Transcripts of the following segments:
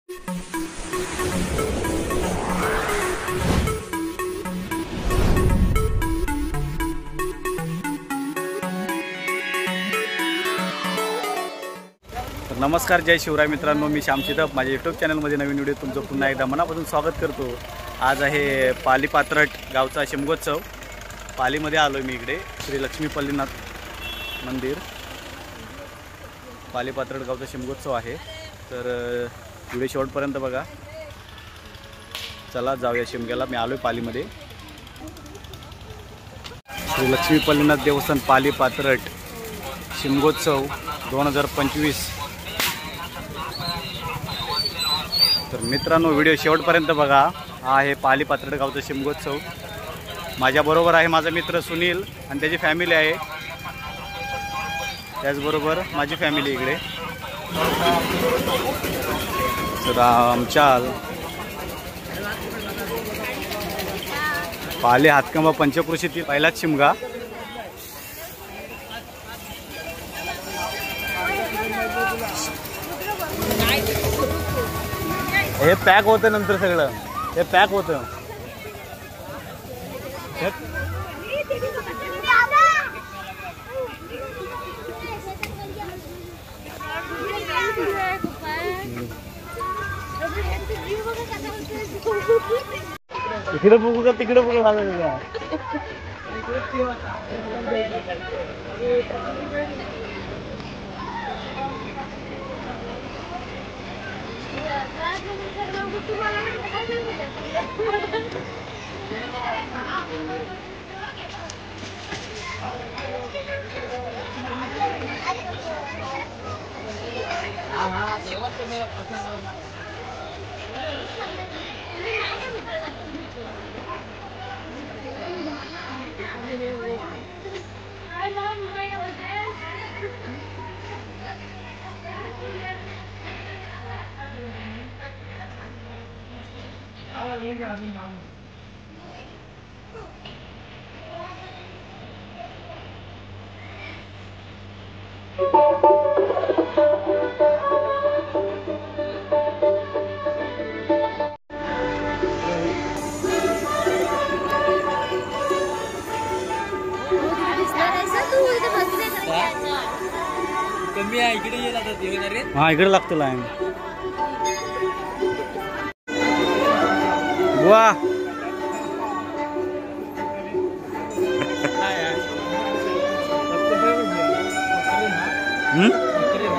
नमस्कार, जय शिवराय मित्रांनो, मी श्याम चिदप माझ्या यूट्यूब चॅनलमध्ये नवीन व्हिडिओ तुमचं पुन्हा एकदा मनापासून स्वागत करतो। आज आहे पाली पात्रट गावचा शिमगोत्सव। पालीमध्ये आलो मी इकडे श्री लक्ष्मी पल्लीनाथ मंदिर। पाली पात्रट गावचा शिमगोत्सव आहे, तर व्हिडिओ शेवटपर्यंत बघा। चला जाऊया शिमग्याला। मी आलोय पालीमध्ये। श्री लक्ष्मी पल्लीनाथ देवस्थान पाली पात्रट शिमगोत्सव 2025। तर मित्रांनो व्हिडिओ शेवटपर्यंत बघा। हा आहे पाली पात्रट गावचा शिमगोत्सव। माझ्याबरोबर आहे माझा मित्र सुनील आणि त्याची फॅमिली आहे, त्याचबरोबर माझी फॅमिली इकडे। रामचाल पाली हातकंबा पंचक्रोशीतील पहिलाच शिमगा। हे पॅक होतं, नंतर सगळं हे पॅक होतं। इकडे बघू का तिकडे बघू का? कमी आहे इकडे येईल आता ते होणार रे। हा इकडे लागतो लाईन। वा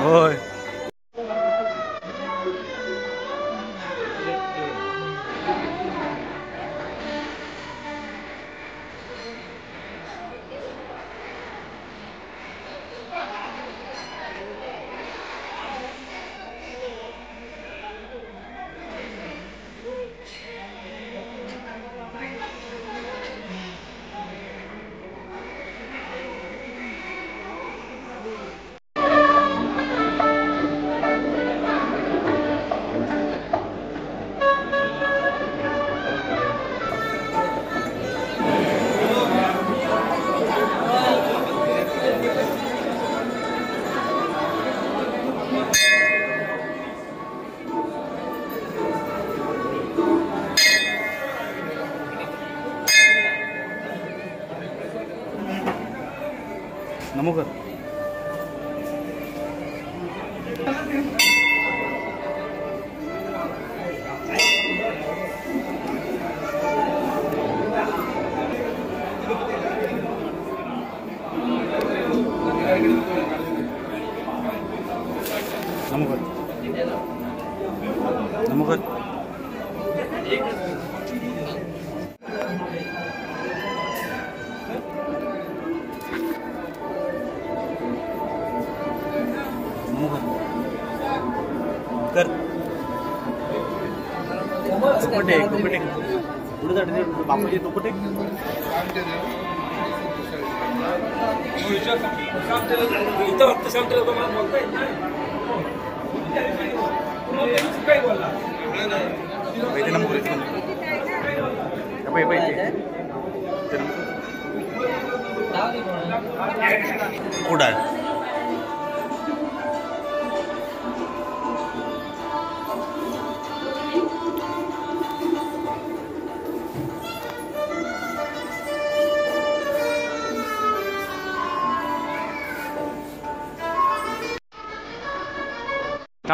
होय। नमोकर नमोकर नमोकर कर तुपटे तुपटे पुढे जाते बापूजी तुपटे इथं फक्त सांगतो मला बोलता येत नाही। काय बोलला पहिले नंबर कुठं आहे?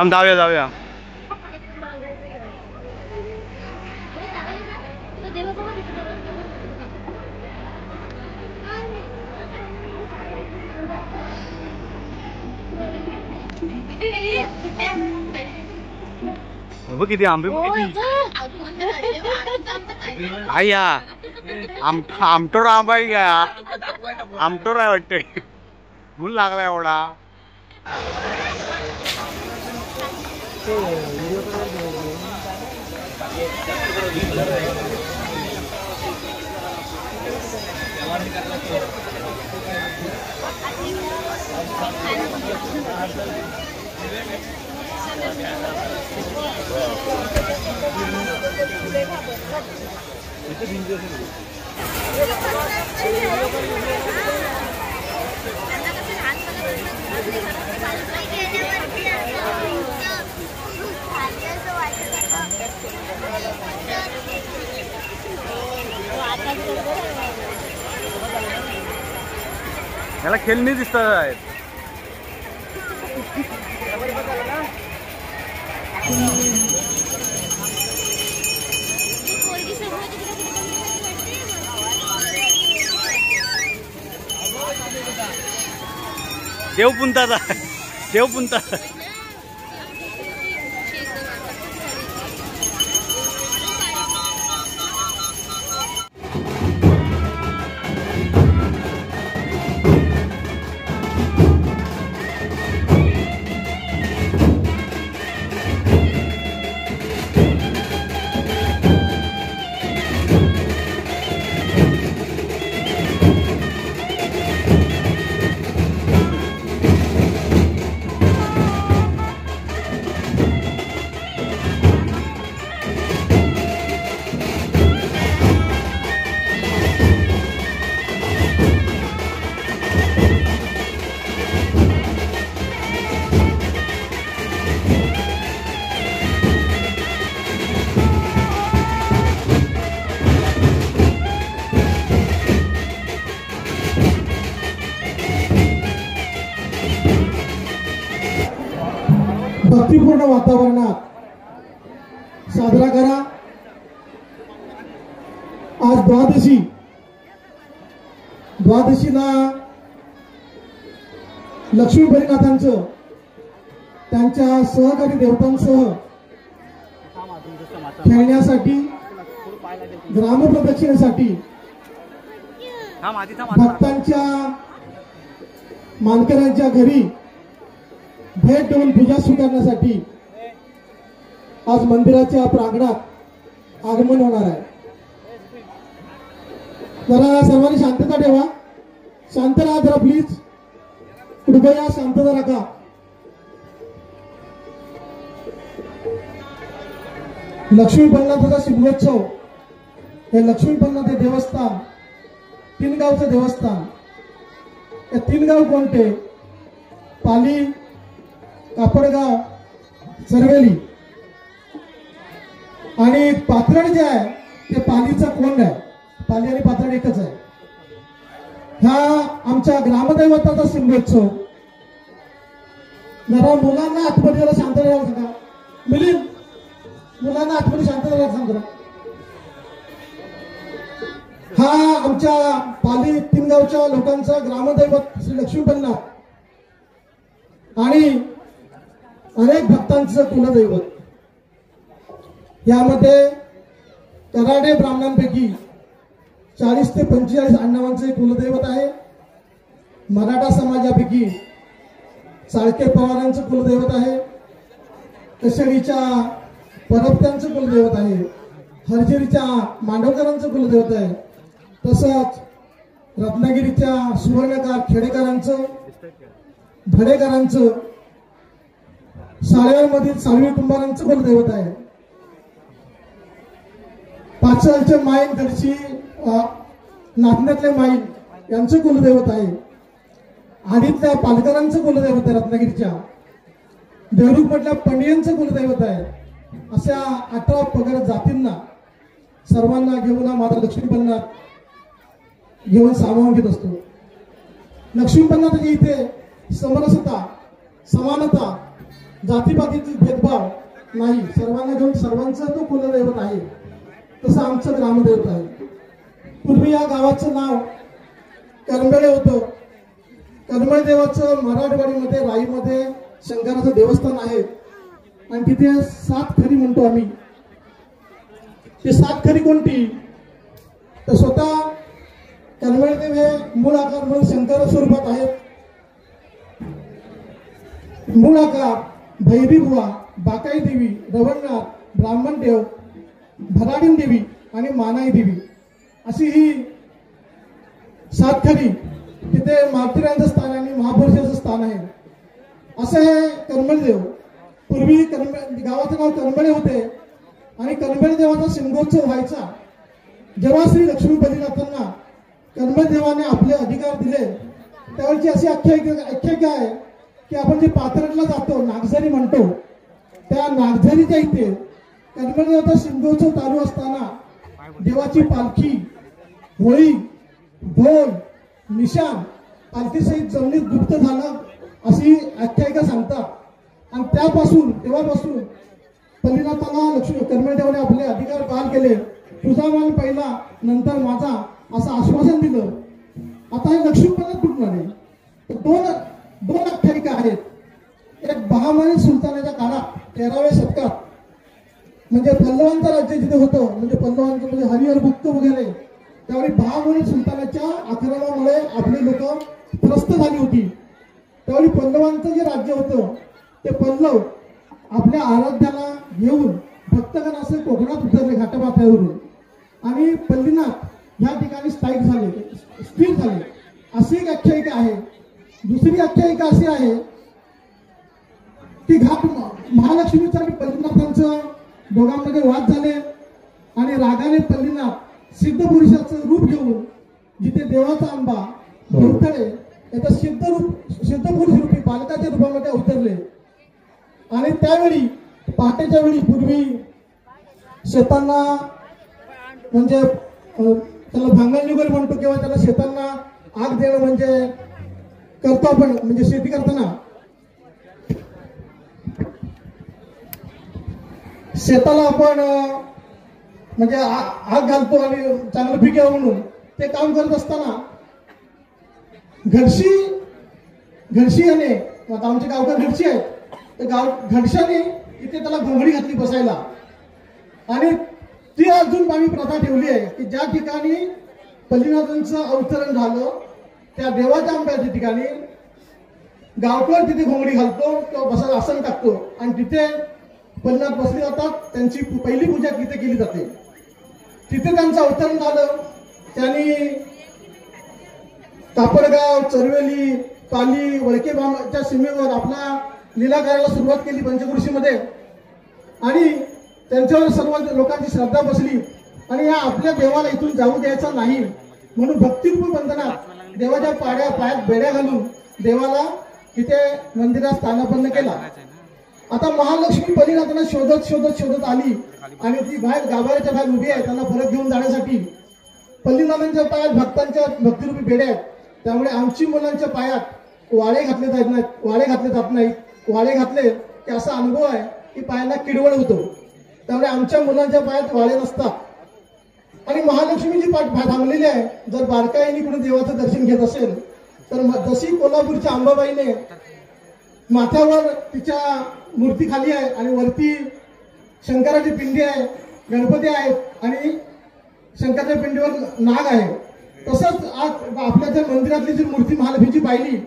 थांब जाऊया जाऊया. बघ किती आंबे आया आमटोर आंबा आहे का आमटोर आहे वाटते भूल लागला एवढा. याला खेळणी दिसतात आहेत. देवपुंताचा देवपुंता भक्तिपूर्ण वातावरणात साजरा करा. आज द्वादशीला लक्ष्मी परिनाथांचं त्यांच्या सहकारी देवतांसह खेळण्यासाठी ग्रामप्रदक्षिणेसाठी भक्तांच्या मानकऱ्यांच्या घरी भेट देऊन पूजा स्वीकारण्यासाठी आज मंदिराच्या प्रांगणात आगमन होणार आहे. जरा सर्वांनी शांतता ठेवा. शांत राहा जरा प्लीज. कृपया शांतता राखा. लक्ष्मी पन्नाथाचा शिमगोत्सव हे लक्ष्मी पन्नाथ हे देवस्थान 3 गावचं देवस्थान. हे 3 गाव कोणते? पाली, कापडगाव, सरवेली आणि पाथरड जे आहे ते पालीचा कोंड आहे. पाली आणि पाथरड एकच आहे. ह्या आमच्या ग्रामदैवताचा शिमगोत्सव. जरा मुलांना आतमध्ये शांत राहायला सांगा. मिलिंद, मुलांना आतमध्ये शांत राहायला सांगा. हा आमच्या पाली 3 गावच्या लोकांचा ग्रामदैवत श्री लक्ष्मी पन्नाथ आणि अनेक भक्तांचं कुलदैवत. यामध्ये कराडे ब्राह्मणांपैकी 40 ते 45 अण्णावांचे कुलदैवत आहे. मराठा समाजापैकी चाळके पवारांचं कुलदैवत आहे. कशेरीच्या परबत्यांचं कुलदैवत आहे. हरजेरीच्या मांडवकरांचं कुलदैवत आहे. तसंच रत्नागिरीच्या सुवर्णकार खेडेकरांचं, भडेकरांचं, साळेवाडीमधील साळवी कुंभारांचं कुलदैवत आहे. पाचलचे माईन गडची नागनाथले माईन यांचं कुलदैवत आहे. आडीतल्या पालकरांचं कुलदैवत आहे. रत्नागिरीच्या देवरुखमधल्या पंडियांचं कुलदैवत आहे. अशा 18 पगड जातींना सर्वांना घेऊन हा माता लक्ष्मी पन्नाथ घेऊन सामावून घेत असतो. लक्ष्मी पन्नाथाची इथे समरसता, समानता जातीपातीतील भेदभाव नाही, सर्वांना घेऊन सर्वांचं तो कुलदैवत आहे. तसं आमचं ग्रामदैवत आहे. पूर्वी या गावाचं नाव करंबेळे होतं. करंबेळे देवाचं मराठवाडीमध्ये राईमध्ये शंकराचं देवस्थान आहे आणि तिथे 7 खरी म्हणतो आम्ही. ते 7 खरी कोणती, तर स्वतः करंबेळे देव हे मूळ आकार म्हणून शंकर स्वरूपात आहेत. मूळ आकार भैरी बुवा, बाकाई देवी, रवणनाथ, ब्राह्मण देव, भराडीन देवी आणि मानाई देवी अशी ही 7 खरी. तिथे मारुतीरायांचं स्थान आणि महापुरुषाचं स्थान आहे. असं हे करंबेळे देव. पूर्वी गावाचं नाव करंबेळे होते आणि करंबेळे देवाचा शिमगोत्सव व्हायचा. जेव्हा श्री लक्ष्मीपतीनाथांना करंबेळे देवाने आपले अधिकार दिले त्यावेळची अशी आख्यायिका आहे की आपण जे पाथर्डला जातो, नागझरी म्हणतो, त्या नागझरीच्या इथे करंबेळे देवाचा शिमगोत्सव चालू असताना देवाची पालखी, होळी, ढोल, निशाण पालखीसहित जमिनीत गुप्त झालं अशी आख्यायिका सांगतात. आणि तेव्हापासून पल्लीनाथाला करंबेळे देवाने आपले अधिकार बहाल केले. तुझा मान पहिला नंतर माझा असं आश्वासन दिलं. आता हे लक्ष्मीपती कुठून आले, दोन आख्यायिका आहेत. एक बहामनी सुलतानाच्या काळात 13व्या शतकात, म्हणजे पल्लवांचं राज्य जिथे होतं, म्हणजे पल्लवांचं म्हणजे हरिहरभुक्त वगैरे, त्यावेळी बहामनी सुलतानाच्या आक्रमणामुळे आपली लोक त्रस्त झाली होती. त्यावेळी पल्लवांचं जे राज्य होतं ते पल्लव आपल्या आराध्याला घेऊन भक्तगण असे कोकणात उतरले घाटमाथ्यावरून आणि पल्लीनाथ ह्या ठिकाणी स्थायिक झाले, स्थिर झाले अशी एक आख्यायिका आहे. दुसरी आख्यायिका अशी आहे की घाट महालक्ष्मीचं आणि पल्लीनाथांचं दोघांमध्ये वाद झाले आणि रागाने पल्लीनाथ सिद्ध पुरुषाचं रूप घेऊन जिथे देवाचा आंबा गुरथळे याचं सिद्ध पुरुष रूपी बालकाच्या रूपामध्ये अवतरले. आणि त्यावेळी पहाटेच्या वेळी पूर्वी शेतांना म्हणजे त्याला भांगण वगैरे म्हणतो किंवा त्याला शेतांना आग देणं म्हणजे करतो आपण, म्हणजे शेती करताना शेताला आपण म्हणजे आग घालतो आणि चांगलं पीक यावं म्हणून ते काम करत असताना घडशी याने, आता आमचे गावकर घडशी आहेत, तर घडशाने इथे त्याला घोंगडी घातली बसायला. आणि ती अजून आम्ही प्रथा ठेवली आहे की ज्या ठिकाणी पल्लीनाथांचं अवतरण झालं त्या देवाच्या आंब्याच्या ठिकाणी गावकर तिथे घोंगडी घालतो किंवा बसायला आसन टाकतो आणि तिथे पल्लीनाथ बसले जातात. त्यांची पहिली पूजा तिथे केली जाते. तिथे त्यांचं अवतरण झालं. त्यांनी कापडगाव, चरवेली, पाली, वळकेबामच्या सीमेवर आपला लीला करायला सुरुवात केली पंचकृषीमध्ये आणि त्यांच्यावर सर्व लोकांची श्रद्धा बसली आणि या आपल्या देवाला इथून जाऊ द्यायचा नाही म्हणून भक्तिरूपी बंधनात देवाच्या पायात बेड्या घालून देवाला तिथे मंदिरात स्थानापन्न केला. आता महालक्ष्मी पल्लीनाथांना शोधत आली आणि ती बाहेर गाभाऱ्याच्या बाहेर उभी आहे. त्यांना परत घेऊन जाण्यासाठी पल्लीनाथांच्या पायात भक्तांच्या भक्तिरूपी बेड्या आहेत. त्यामुळे आमची मुलांच्या पायात वाळे घातले जात नाहीत. वाळे घातले की असा अनुभव आहे की पायांना किडवळ होतो. त्यामुळे आमच्या मुलांच्या पायात वाळे नसतात आणि महालक्ष्मीची पाठ थांबलेली आहे. जर बारकाईने कुणी देवाचं दर्शन घेत असेल तर जशी कोल्हापूरच्या अंबाबाईने माथ्यावर तिच्या मूर्ती खाली आहे आणि वरती शंकराची पिंडी आहे, गणपती आहेत आणि शंकराच्या पिंडीवर नाग आहे, तसंच आज आपल्या जर मंदिरातली जी मूर्ती महालक्ष्मीची पाहिली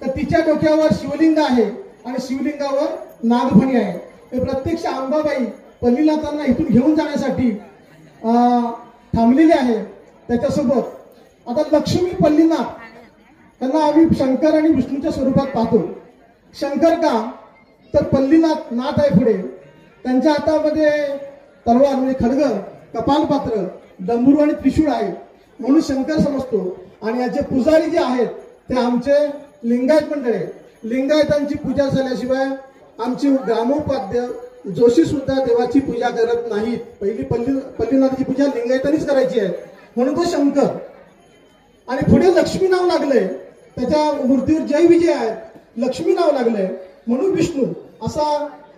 तर तिच्या डोक्यावर शिवलिंग आहे आणि शिवलिंगावर नागफणी आहे. हे प्रत्यक्ष अंबाबाई पल्लीनाथांना इथून घेऊन जाण्यासाठी थांबलेली आहे. त्याच्यासोबत आता लक्ष्मी पल्लीनाथ त्यांना आम्ही शंकर आणि विष्णूच्या स्वरूपात पाहतो. शंकर का तर पल्लीनाथ नाथ आहे पुढे, त्यांच्या हातामध्ये तलवार म्हणजे खड्ग, कपालपात्र, डमरू आणि त्रिशूळ आहे म्हणून शंकर समजतो. आणि याचे पुजारी जे आहेत ते आमचे लिंगायत मंडळ आहे. लिंगायतांची पूजा झाल्याशिवाय आमची ग्रामोपाध्य जोशी सुद्धा देवाची पूजा करत नाहीत. पहिली पल्लीनाथाची पूजा लिंगायतांनीच करायची आहे म्हणून तो शंकर. आणि पुढे लक्ष्मी नाव लागलंय, त्याच्या मूर्तीवर जय विजय आहे, लक्ष्मी नाव लागलंय म्हणून विष्णू असा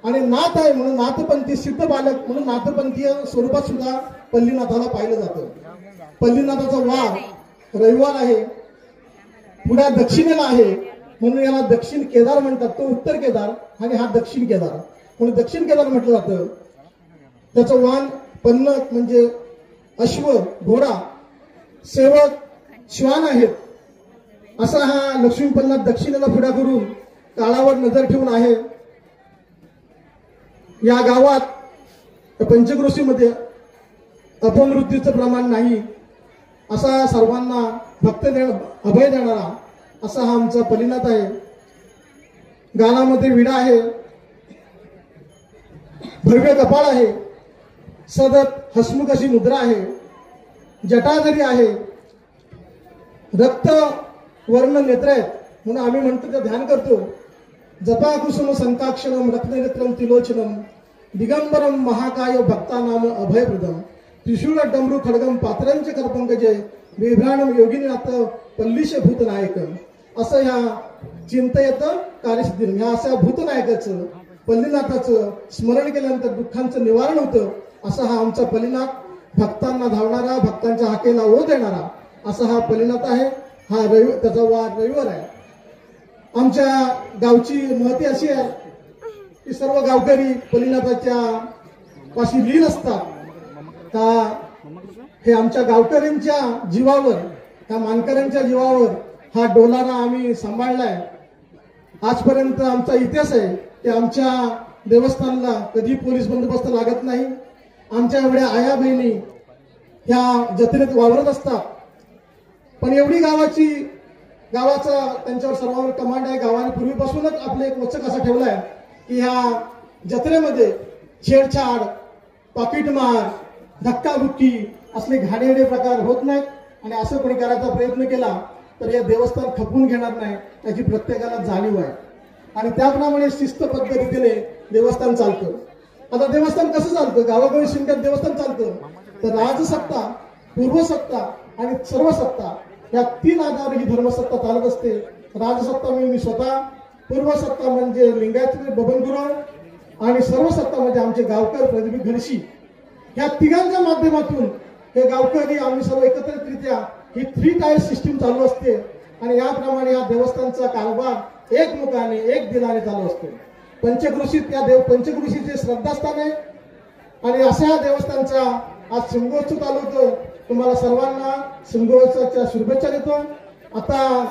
आणि नाथ आहे म्हणून नाथपंथी सिद्ध बालक म्हणून नाथपंथीय स्वरूपात सुद्धा पल्लीनाथाला पाहिलं जातं. पल्लीनाथाचा वार रविवार आहे, पुढे दक्षिणेला आहे म्हणून याला दक्षिण केदार म्हणतात. तो उत्तर केदार आणि हा दक्षिण केदार म्हणून दक्षिण केदार म्हटलं जातं. त्याचं वाहन पन्नक म्हणजे अश्व घोडा, सेवक श्वान आहेत. असा हा लक्ष्मीपल्लाद दक्षिणेला पुढा करून काळावर नजर ठेवून आहे. या गावात पंचक्रोशीमध्ये अपमृत्यूचं प्रमाण नाही, असा सर्वांना भक्त अभय देणारा असा हा आमचा पल्लीनाथ आहे. गालामध्ये विडा आहे, भव्य कपाळ आहे, सतत हसमुख अशी मुद्रा आहे, जटाधरी आहे, रक्त वर्ण नेत्र आहेत म्हणून आम्ही म्हणतो ते ध्यान करतो. जपा कुसुम संकाक्षणम रत्ननेत्रम तिलोचनम दिगंबरम महाकाय भक्तानाम अभयप्रदम त्रिशूळ डमरू खडगम पात्रांचे करपंकजे बिभ्राणम योगिनीनाथ पल्लीश भूतनायकम. असं ह्या चिंतयत कार्यसिद्धी ह्या अशा भूतनायकाचं पल्लीनाथाचं स्मरण केल्यानंतर दुःखांचं निवारण होतं. असा हा आमचा पल्लीनाथ, भक्तांना धावणारा, भक्तांच्या हाकेला ओढ देणारा असा हा पल्लीनाथ आहे. हा त्याचा वार रविवार आहे. आमच्या गावची महती अशी आहे की सर्व गावकरी पल्लीनाथाच्या पाशी लीन असतात. का हे आमच्या गावकऱ्यांच्या जीवावर, त्या मानकऱ्यांच्या जीवावर हा डोलारा आम्ही सांभाळलाय. आजपर्यंत आमचा इतिहास आहे की आमच्या देवस्थानला कधी पोलीस बंदोबस्त लागत नाही. आमच्या एवढ्या आया बहिणी ह्या जत्रेत वावरत असतात. पण एवढी गावाचा त्यांच्यावर सर्वांवर कमांड आहे. गावाने पूर्वीपासूनच आपले एक वचक असा ठेवलाय की ह्या जत्रेमध्ये छेडछाड, पाकिटमार, धक्काबुक्की असले घाणेरडे प्रकार होत नाहीत. आणि असं कोणी करायचा प्रयत्न केला तर हे देवस्थान खपवून घेणार नाही, त्याची प्रत्येकाला जाणीव आहे. आणि त्याप्रमाणे शिस्तबद्ध रीतीने देवस्थान चालतं. आता देवस्थान कसं चालतं? गावागावी शिंद्यात देवस्थान चालतं तर राजसत्ता, पूर्वसत्ता आणि सर्वसत्ता या तीन आधार ही धर्मसत्ता चालत असते. राजसत्ता म्हणजे मी स्वतः, पूर्वसत्ता म्हणजे लिंगायत बबनगुरव आणि सर्वसत्ता म्हणजे आमचे गावकर प्रदीप घनशी. या तिघांच्या माध्यमातून हे गावकरी आम्ही सर्व एकत्रितरित्या ही 3 टायर सिस्टीम चालू असते. आणि याप्रमाणे या देवस्थानचा कारभार एकमुखाने एक दिलाने चालू असतो. पंचक्रोशीत या पंचक्रोशीचे श्रद्धास्थान आहे. आणि अशा या देवस्थानचा आज शिमगोत्सव चालू होतो. तुम्हाला सर्वांना शिमगोत्सवाच्या शुभेच्छा देतो. आता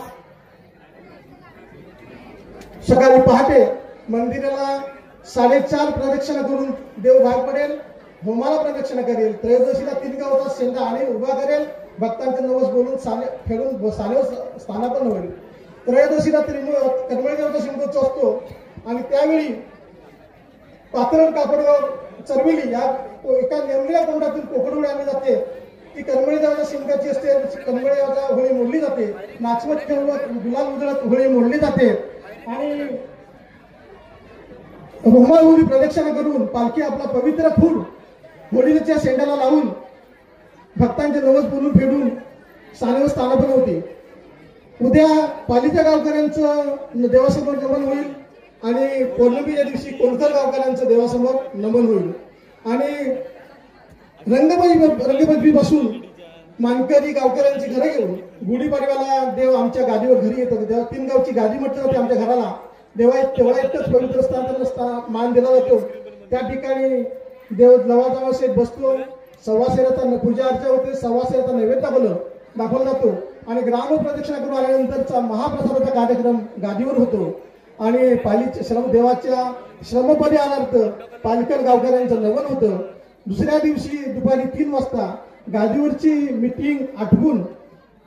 सकाळी पहाटे मंदिराला 4:30 प्रदक्षिणा करून देव बाहेर पडेल, होमाला प्रदक्षिणा करेल, त्रयोदशीला 3 गावचा शेंडा आणि उभा करेल, भक्तांचे नवस बोलून फेडून स्थानापन्न होईल. त्रयोदशीला कर्मळदेवचा शिमगोत्सव असतो आणि त्यावेळी पातळ कापडवर चरविली या एका नेमलेल्या कोंडातून कोकडोळी आणली जाते. ती कर्मळदेवाच्या शिमगाची असते. कर्मळदेवाच्या होळी मोडली जाते. नाचवत खेळवत गुलाल उधळत होळी मोडली जाते. आणि होमाहोळी प्रदक्षिणा करून पालखी आपला पवित्र फूल होळीच्या शेंड्याला लावून भक्तांचे नवस बोलून फेडून सानेवर स्थानापन्न होते. उद्या पालीच्या गावकऱ्यांचं देवासमोर नमन होईल आणि पौर्णमीच्या दिवशी कोणकर गावकऱ्यांचं देवासमोर नमन होईल. आणि रंगपंचमी पासून मानकरी गावकऱ्यांची घरं घेऊन गुढीपाडव्याला देव आमच्या गादीवर घरी येतात. तेव्हा 3 गावची गादी म्हटलं जाते आमच्या घराला. तेव्हा एकच पवित्र स्थान मान दिला जातो. त्या ठिकाणी देव लवाजवासेत बसतो. सव्वासेराचा पूजा अर्चा होते. सव्वासेराचा नैवेद्य दाखवला जातो. आणि ग्राम प्रदक्षिणा करून आल्यानंतरचा महाप्रसादाचा कार्यक्रम गादीवर होतो. आणि पालीच्या देवाच्या श्रमपदी आल्यार्थ पालकर गावकऱ्यांचं नमन होतं. दुसऱ्या दिवशी दुपारी 3 वाजता गादीवरची मीटिंग आठवून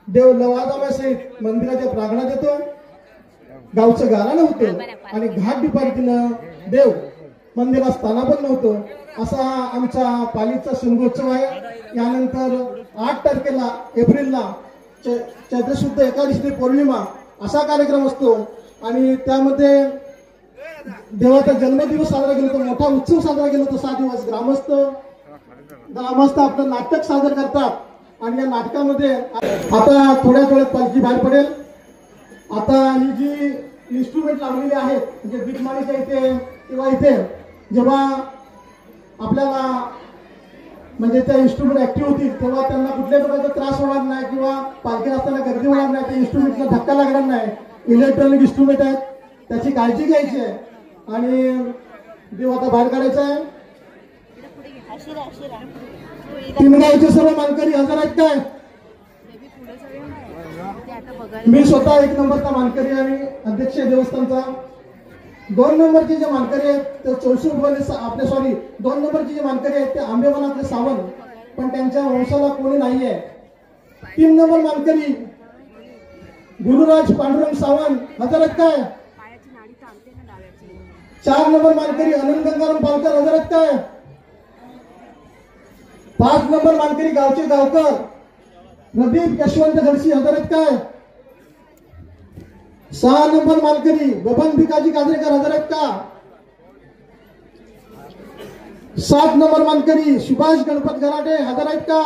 देव लवाजवासहित मंदिराच्या प्रांगणात येतो. गावचं गाणं होतं आणि घाट दुपारीनं देव मंदिरात स्थानापन्न होतं. असा आमचा पालीचा शिमगोत्सव आहे. यानंतर 8 तारखेला एप्रिलला चैत्र शुद्ध एकादशी पौर्णिमा असा कार्यक्रम असतो. आणि त्यामध्ये देवाचा जन्मदिवस साजरा केला जातो. मोठा उत्सव साजरा केला जातो. 6 दिवस ग्रामस्थ आपलं नाटक सादर करतात. आणि या नाटकामध्ये आता थोड्या पालखी बाहेर पडेल. आता ही जी इन्स्ट्रुमेंट लावलेले आहेत. म्हणजे बीटमाळीच्या इथे किंवा इथे जेव्हा आपल्याला म्हणजे त्या इन्स्ट्रुमेंट ऍक्टिव्ह होतील तेव्हा त्यांना कुठल्याही प्रकारचा त्रास होणार नाही किंवा पालखी असताना गर्दी होणार नाही. त्या इन्स्ट्रुमेंटला धक्का लागणार नाही. इलेक्ट्रॉनिक इन्स्ट्रुमेंट आहेत, त्याची काळजी घ्यायची आहे. आणि देव आता बाहेर काढायचा आहे. तिमगावचे सर्व मानकरी हजर आहेत काय? मी स्वतः 1 नंबरचा मानकरी आणि अध्यक्ष आहे देवस्थानचा. 2 नंबरचे जे मानकरी आहेत ते चौसूरवाले आपले 2 नंबरचे जे मानकरी आहेत ते आंबेवनातले सावंत, पण त्यांच्या वंशाला कोणी नाही आहे. 3 नंबर मानकरी गुरुराज पांडुरंग सावंत हजर आहेत काय? 4 नंबर मानकरी अनंत गंगाराम पालकर हजर आहेत काय? 5 नंबर मानकरी गावचे गावकर प्रदीप यशवंत घडशी हजर आहेत काय? 6 नंबर मानकरी बबन भिकाजी काजरेकर हजर आहेत का? 7 नंबर मानकरी सुभाष गणपत गराटे हजर आहेत का?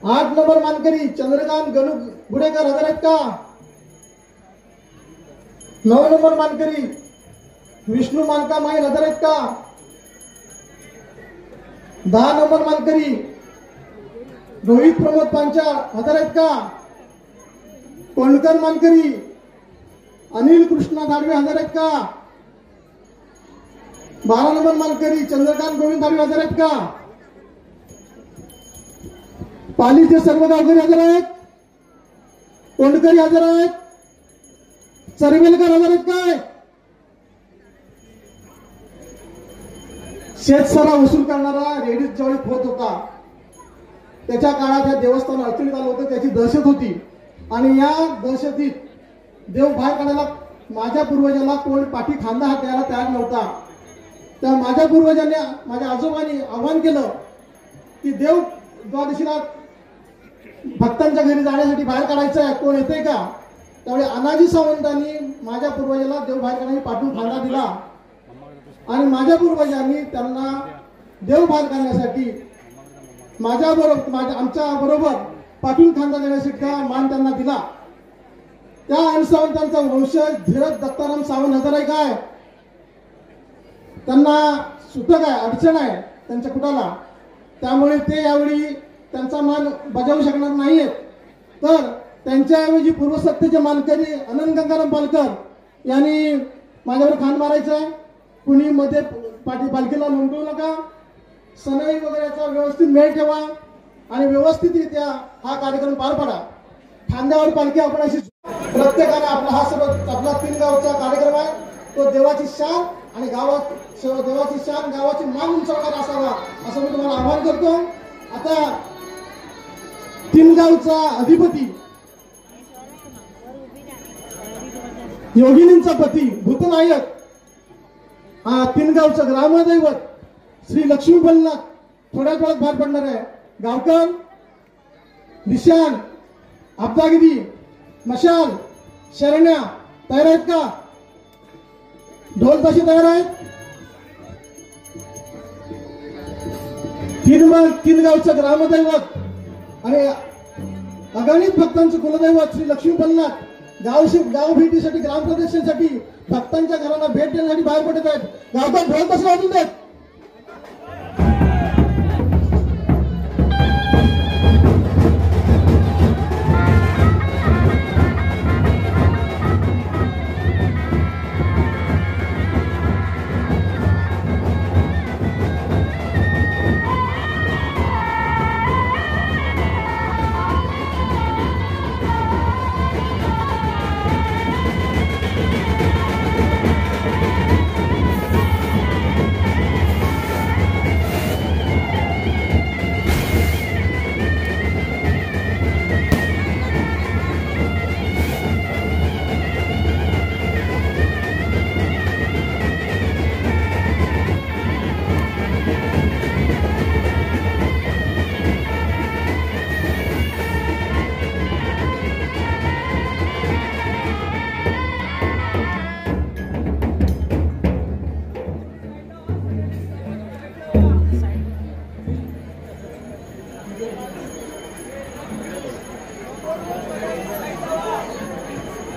8 नंबर मानकरी चंद्रकांत गणू गुडेकर हजर आहेत का? 9 नंबर मानकरी विष्णू मानका माईल हजर आहेत का? 10 नंबर मानकरी रोहित प्रमोद पांचाळ हजर आहेत का? कोणकर मानकरी अनिल कृष्णा धाडवे हजर आहेत का? 12 नंबर मानकरी चंद्रकांत गोविंद धाडवे हजर आहेत का? पालीचे सर्व गावकरी हजर आहेत. कोंडकरी हजर आहेत. चरवेलकर हजर आहेत काय? शेतसरा वसूल करणारा रेडीज ज्यावेळी होत होता त्याच्या काळात या देवस्थान अडचणीत आलं होतं. त्याची दहशत होती आणि या दहशतीत देव बाहेर काढायला माझ्या पूर्वजाला कोण पाठी खांदा हात द्यायला तयार नव्हता. त्या माझ्या पूर्वजांनी माझ्या आजोबांनी आव्हान केलं की देव द्वादशीला भक्तांच्या घरी जाण्यासाठी बाहेर काढायचं आहे, कोण येते का? त्यावेळी अनाजी सावंतांनी माझ्या पूर्वजाला देव बाहेर काढण्यासाठी पाठवून खांदा दिला आणि माझ्या पूर्वजांनी त्यांना देव बाहेर काढण्यासाठी आमच्या बरोबर पाठवून खांदा देण्यासाठी मान त्यांना दिला. त्या अनसावंतांचा वंशज धीरज दत्ताराम सावंत हजर आहे काय? त्यांना सुतक आहे, अडचण आहे त्यांच्या कुटाला, त्यामुळे ते यावेळी त्यांचा मान बजावू शकणार नाहीयेत. तर त्यांच्याऐवजी पूर्वसत्तेचे मानकरी अनंत गंगाराम पालकर यांनी माझ्यावर खान मारायचं आहे. कुणी मध्ये पालखीला नोंदवू नका. सनई वगैरेचा व्यवस्थित मेळ ठेवा आणि व्यवस्थितरित्या हा कार्यक्रम पार पाडा. खांद्यावर पालखी आपण अशी प्रत्येकाने आपला 3 गावचा कार्यक्रम आहे तो देवाची शान आणि देवाची शान गावाची मान उंचावणारा असावा असं मी तुम्हाला आवाहन करतो. आता 3 गावचा अधिपती योगिनींचा पती भूतनायक हा 3 गावचं ग्रामदैवत श्री लक्ष्मी बलनाथ थोड्याच वेळात बाहेर पडणार आहे. गावकर निशान अब्दागिरी मशाल शरण्या तयार आहेत का? ढोल ताशे तयार आहेत? 3 गावचं ग्रामदैवत आणि अगणित भक्तांचं कुलदैवत श्री लक्ष्मी बलनाथ गाव भेटीसाठी ग्रामप्रदक्षिणेसाठी भक्तांच्या घरांना भेट देण्यासाठी बाहेर पडत आहेत. गावकर ढोल ताशे वाजून देत.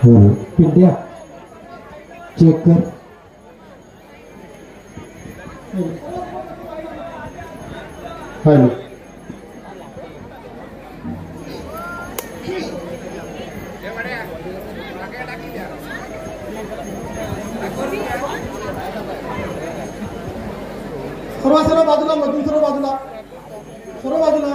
हो पिंड्या चेक कर. हॅलो सर्व बाजूला मधून सर्व बाजूला सर्व बाजूला.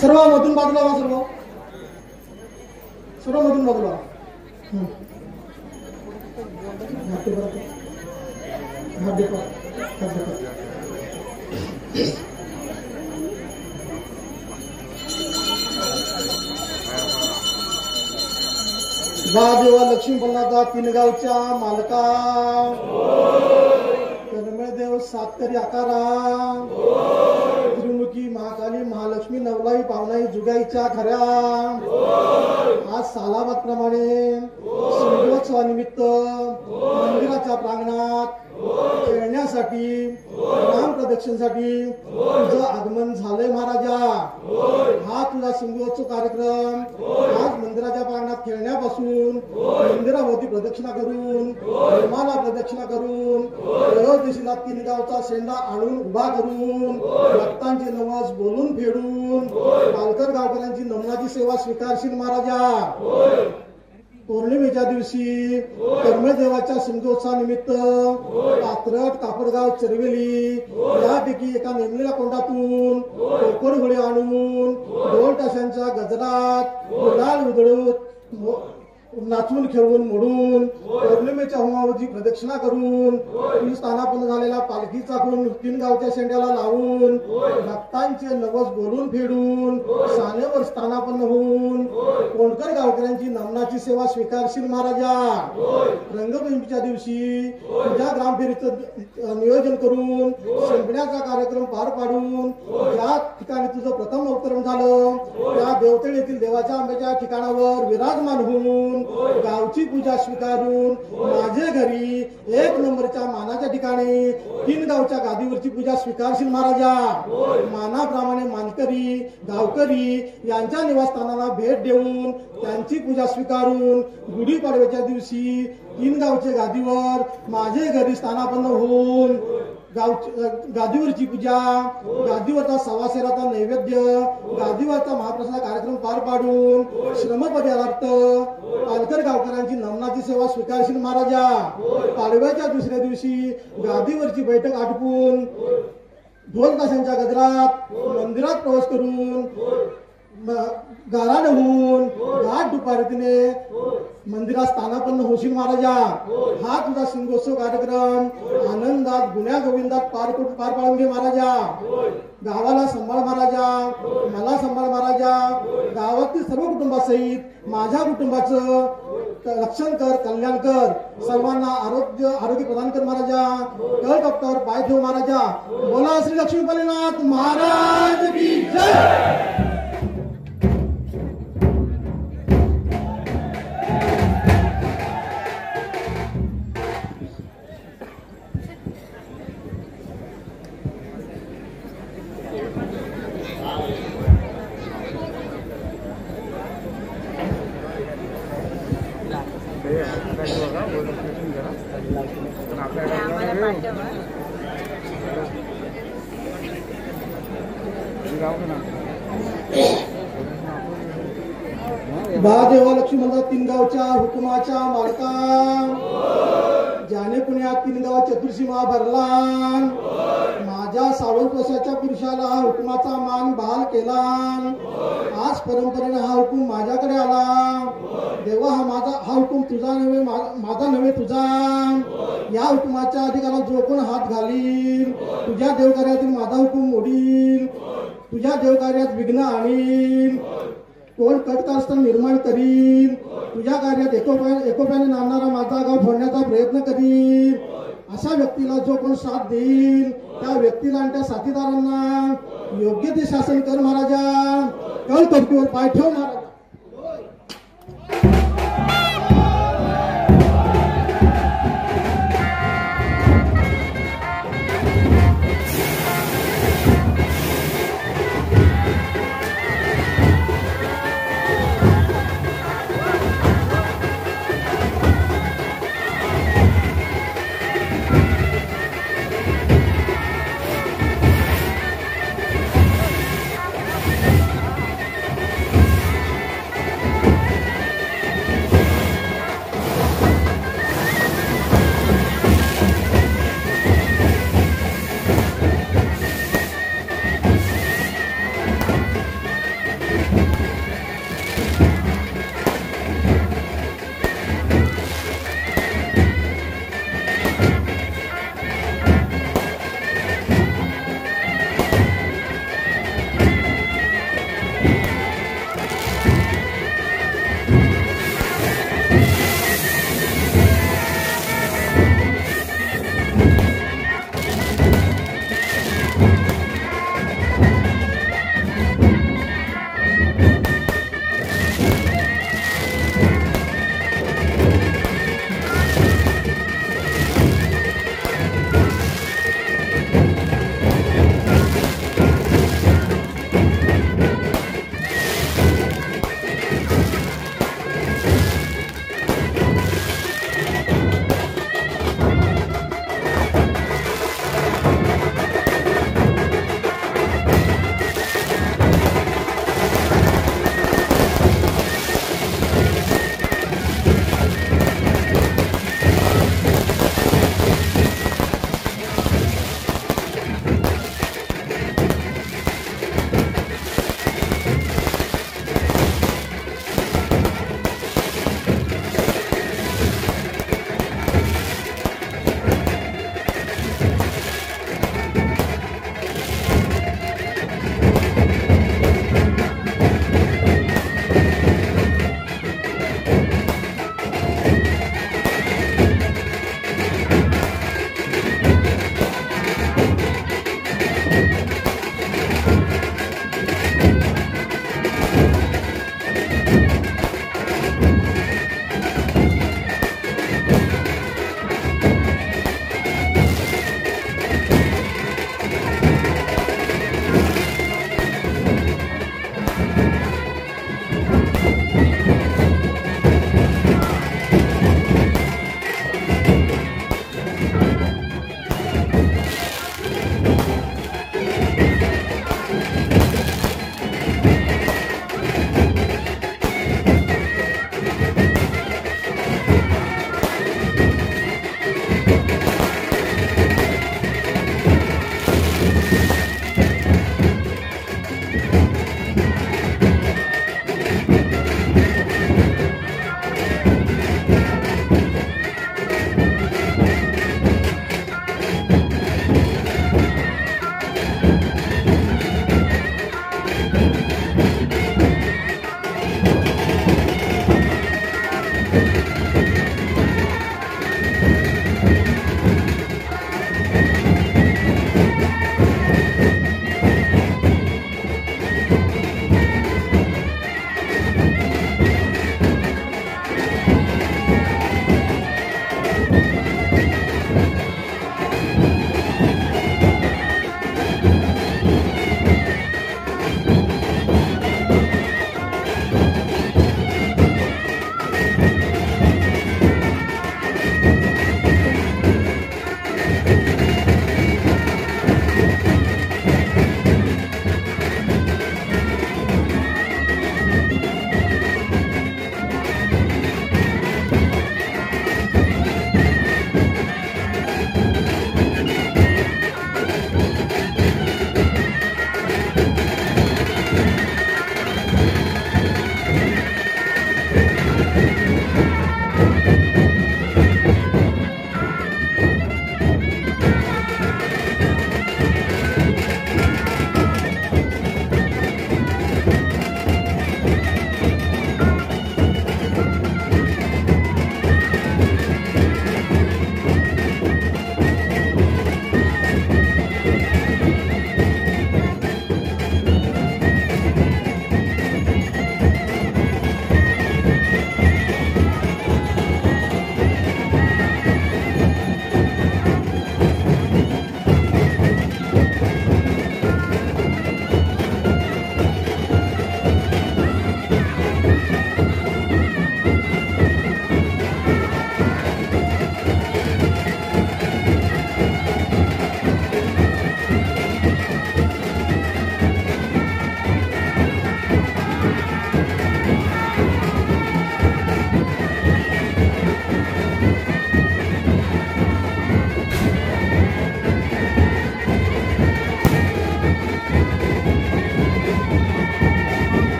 सर्व मधून बाजूला वा. सर्व सर्व मधून बाजूला. देवा लक्ष्मी पल्लाचा पिनगावच्या मालका देव सातकरी आकारा त्रिमुखी महाकाली महालक्ष्मी नवलाई पावनाई जुगाईच्या खऱ्या आज सालाबाद प्रमाणे संगोत्सवानिमित्त मंदिराच्या प्रांगणात खेळण्यासाठी राम प्रदक्षिणेसाठी तुझं आगमन झालंय महाराजा. हा तुझा संगोत्सव कार्यक्रम आज मंदिराच्या प्रांगणात खेळण्यापासून मंदिराभोवती प्रदक्षिणा करून निर्माला प्रदक्षिणा करून त्रयोदशीला तीन गावचा शेंडा आणून उभा करून भक्तांचे नवस बोलून फेडून पालकर गावकऱ्यांची नमनाची सेवा स्वीकारशील महाराजा. पौर्णिमेच्या दिवशी करमळ देवाच्या सिंधोत्सवानिमित्त पात्रट कापडगाव चरवेली यापैकी एका नेमलेल्या कोंडातून कोकण होळी आणून ढोल ताशांच्या गजरात गुलाल उधळून नाचून खेळून मोडून पौर्णिमेच्या होमावरची प्रदक्षिणा करून स्थानापन्न झालेला पालखीचा खून तीन गावच्या शेंड्याला लावून भक्तांचे नवस बोलून फेडून सानेवर स्थानापन्न होऊन कोणकर गावकऱ्यांची नमनाची सेवा स्वीकारशील महाराजा. रंगपंचमीच्या दिवशी तुझ्या ग्रामफेरीचं नियोजन करून शिंपण्याचा कार्यक्रम पार पाडून ज्या ठिकाणी तुझं प्रथम अवतरण झालं त्या देवतळ येथील देवाच्या आंब्याच्या ठिकाणावर विराजमान होऊन गावची पूजा स्वीकारून माझे घरी एक नंबरच्या मानाच्या ठिकाणी तीन गावच्या गादीवरची पूजा स्वीकारशील महाराजा. मानाप्रमाणे मानकरी गावकरी यांच्या निवासस्थानाला भेट देऊन त्यांची पूजा स्वीकारून गुढीपाडव्याच्या दिवशी तीन गावच्या गादीवर माझे घरी स्थानापन्न होऊन गादीवरची पूजा गादीवरचा सवासेराचा नैवेद्य गादीवरचा महाप्रसाद कार्यक्रम पार पाडून श्रमपदार्थ पालकर गावकऱ्यांची नमनाची सेवा स्वीकारशील महाराजा. पाडव्याच्या दुसऱ्या दिवशी गादीवरची बैठक आटपून ढोल ताशांच्या गजरात मंदिरात प्रवेश करून गाराण होऊन घाट दुपारीने मंदिरात स्थानापन्न होशील महाराजा. हा तुझा सिंगोत्सव कार्यक्रम आनंदात गुण्या गोविंदात पार पाडून घे महाराजा. गावाला सांभाळ महाराजा, मला सांभाळ महाराजा, गावातील सर्व कुटुंबासहित माझ्या कुटुंबाचं रक्षण कर, कल्याण कर, सर्वांना आरोग्य प्रदान कर महाराजा. तळकप्पावर पाय ठेव महाराजा. बोला श्री लक्ष्मीपतीनाथ महाराज की जय. देवा लक्ष्मी म्हणतात तीन गावच्या हुकुमाच्या मालका ज्याने पुण्यात तीन गाव चतुर्सीमा भरला माझ्या 60 वर्षाच्या पुरुषाला हुकुमाचा मान बहाल केला. आज परंपरेने हा हुकूम माझ्याकडे आला. देवा हा हुकूम तुझा नव्हे, माझा नव्हे तुझा. या हुकुमाच्या अधिकारात जो कोण हात घालील तुझ्या देवकार्यातील माझा हुकूम मोडील, तुझ्या देवकार्यात विघ्न आणील, कोण कटकारस्थान निर्माण करील, तुझ्या कार्यात एकोप्याने नांदणारा माझा गाव फोडण्याचा प्रयत्न करील, अशा व्यक्तीला जो कोण साथ देईल त्या व्यक्तीला आणि त्या साथीदारांना योग्य ते शासन कर महाराजा. कळ कटकीवर पाय ठेव महाराज.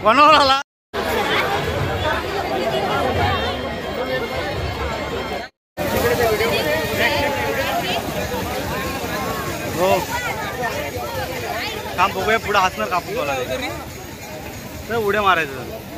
कोणावर आला हो काम बघूया पुढे हसणार कापूस वाला तर उड्या मारायचं